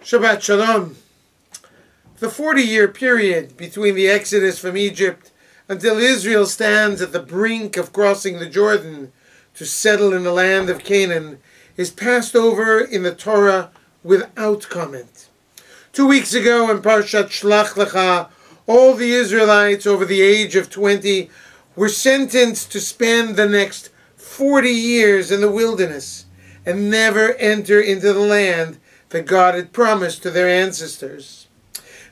Shabbat Shalom. The 40-year period between the exodus from Egypt until Israel stands at the brink of crossing the Jordan to settle in the land of Canaan is passed over in the Torah without comment. 2 weeks ago in Parshat Shlach Lecha, all the Israelites over the age of 20 were sentenced to spend the next 40 years in the wilderness and never enter into the land that God had promised to their ancestors.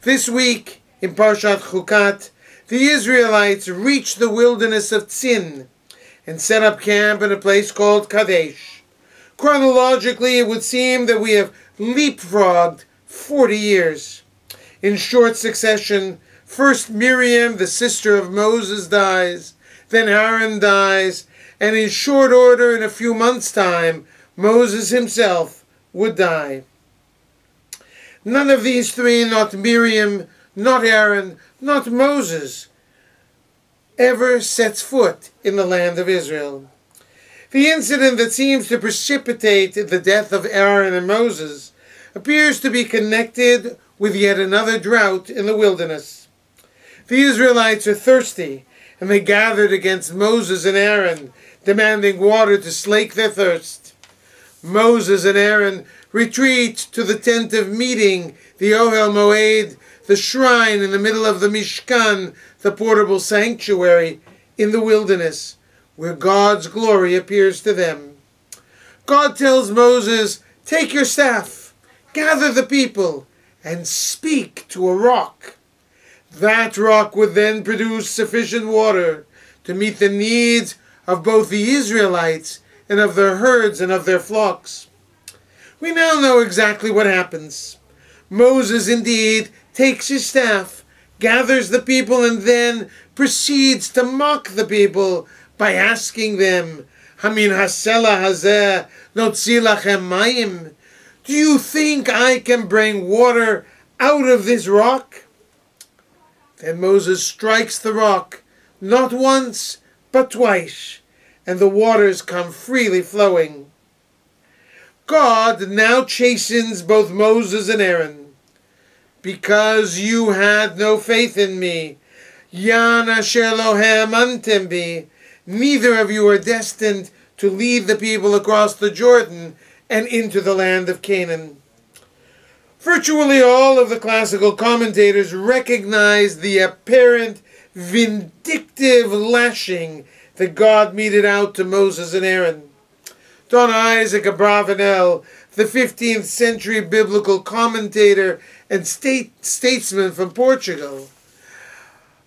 This week, in Parshat Chukat, the Israelites reached the wilderness of Tzin and set up camp in a place called Kadesh. Chronologically, it would seem that we have leapfrogged 40 years. In short succession, first Miriam, the sister of Moses, dies, then Aaron dies, and in short order, in a few months' time, Moses himself would die. None of these three, not Miriam, not Aaron, not Moses, ever sets foot in the land of Israel. The incident that seems to precipitate the death of Aaron and Moses appears to be connected with yet another drought in the wilderness. The Israelites are thirsty, and they gathered against Moses and Aaron, demanding water to slake their thirst. Moses and Aaron retreat to the tent of meeting, the Ohel Moed, the shrine in the middle of the Mishkan, the portable sanctuary in the wilderness, where God's glory appears to them. God tells Moses, "Take your staff, gather the people, and speak to a rock." That rock would then produce sufficient water to meet the needs of both the Israelites and of their herds and of their flocks. We now know exactly what happens. Moses indeed takes his staff, gathers the people, and then proceeds to mock the people by asking them, "Hamin hasela hazeh notzi lachem mayim?" Do you think I can bring water out of this rock? Then Moses strikes the rock, not once, but twice, and the waters come freely flowing. God now chastens both Moses and Aaron. "Because you had no faith in me, Yan asher lo ha'amantem bi, neither of you are destined to lead the people across the Jordan and into the land of Canaan." Virtually all of the classical commentators recognize the apparent vindictive lashing that God meted out to Moses and Aaron. Don Isaac Abravanel, the 15th century biblical commentator and statesman from Portugal,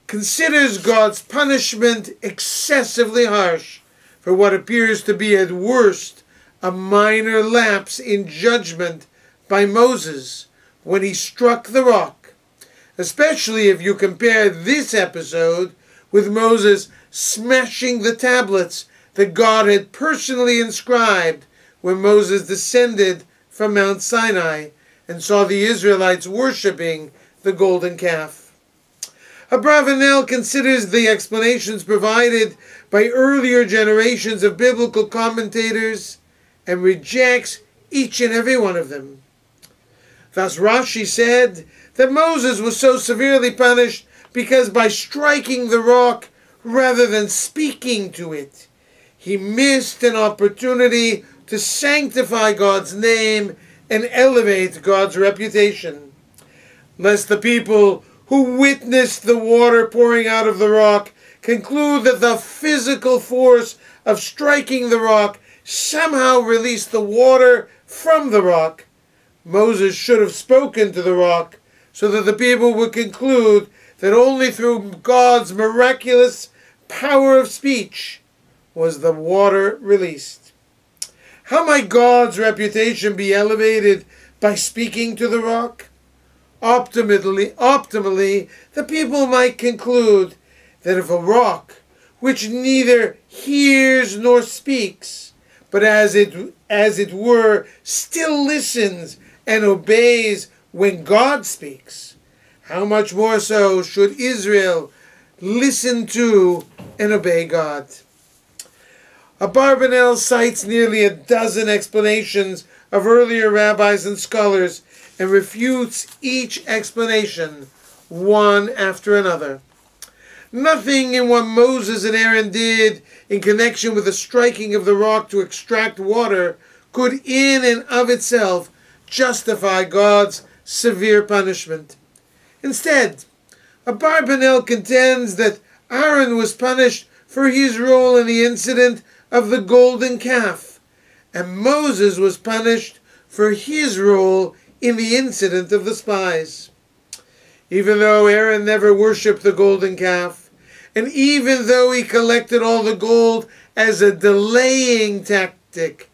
considers God's punishment excessively harsh for what appears to be at worst a minor lapse in judgment by Moses when he struck the rock, especially if you compare this episode with Moses smashing the tablets that God had personally inscribed when Moses descended from Mount Sinai and saw the Israelites worshipping the golden calf. Abravanel considers the explanations provided by earlier generations of biblical commentators and rejects each and every one of them. Thus Rashi said that Moses was so severely punished because by striking the rock rather than speaking to it, he missed an opportunity to sanctify God's name and elevate God's reputation. Lest the people who witnessed the water pouring out of the rock conclude that the physical force of striking the rock somehow released the water from the rock, Moses should have spoken to the rock so that the people would conclude that only through God's miraculous power of speech was the water released. How might God's reputation be elevated by speaking to the rock? Optimally, the people might conclude that if a rock, which neither hears nor speaks, but as it were, still listens and obeys when God speaks, how much more so should Israel listen to and obey God? Abravanel cites nearly a dozen explanations of earlier rabbis and scholars and refutes each explanation one after another. Nothing in what Moses and Aaron did in connection with the striking of the rock to extract water could in and of itself justify God's severe punishment. Instead, Beth-El contends that Aaron was punished for his role in the incident of the golden calf, and Moses was punished for his role in the incident of the spies. Even though Aaron never worshipped the golden calf, and even though he collected all the gold as a delaying tactic,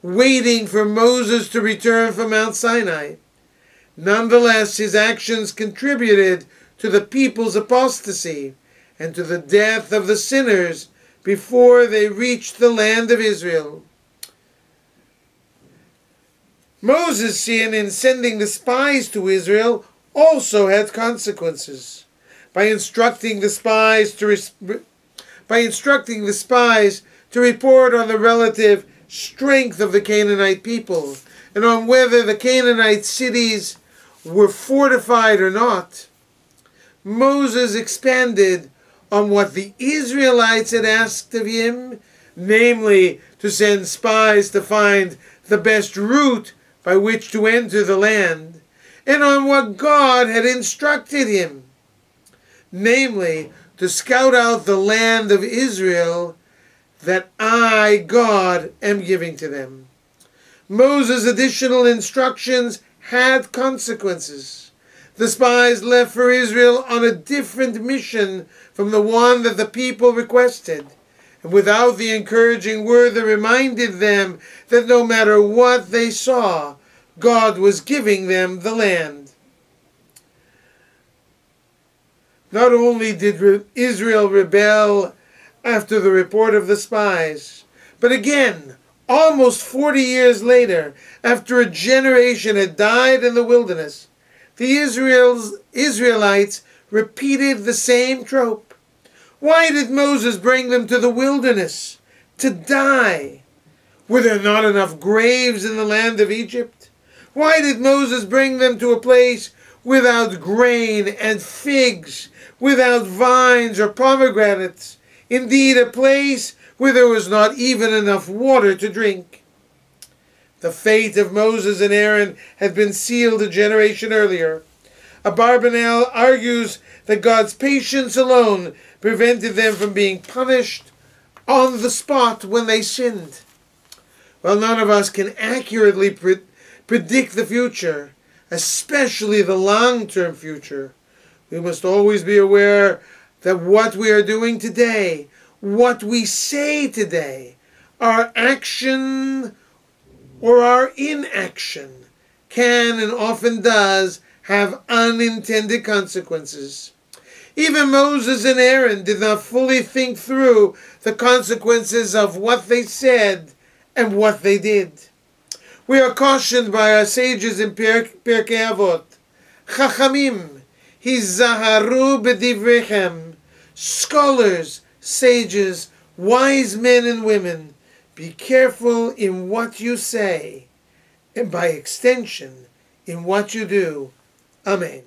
waiting for Moses to return from Mount Sinai, nonetheless his actions contributed to the people's apostasy and to the death of the sinners before they reached the land of Israel. Moses' sin in sending the spies to Israel also had consequences. By instructing the spies to report on the relative strength of the Canaanite people and on whether the Canaanite cities were fortified or not, Moses expanded on what the Israelites had asked of him, namely to send spies to find the best route by which to enter the land, and on what God had instructed him, namely to scout out the land of Israel that I, God, am giving to them. Moses' additional instructions had consequences. The spies left for Israel on a different mission from the one that the people requested, and without the encouraging word that reminded them that no matter what they saw, God was giving them the land. Not only did Israel rebel after the report of the spies, but again, almost 40 years later, after a generation had died in the wilderness, the Israelites repeated the same trope. Why did Moses bring them to the wilderness? To die. Were there not enough graves in the land of Egypt? Why did Moses bring them to a place without grain and figs, without vines or pomegranates, indeed a place where there was not even enough water to drink? The fate of Moses and Aaron had been sealed a generation earlier. Beth-El argues that God's patience alone prevented them from being punished on the spot when they sinned. While none of us can accurately predict the future, especially the long-term future, we must always be aware that what we are doing today, what we say today, our action or our inaction can and often does have unintended consequences. Even Moses and Aaron did not fully think through the consequences of what they said and what they did. We are cautioned by our sages in Pirkei Avot, Chachamim, hizaharu b'divrechem, scholars, sages, wise men and women, be careful in what you say, and by extension, in what you do. Amen.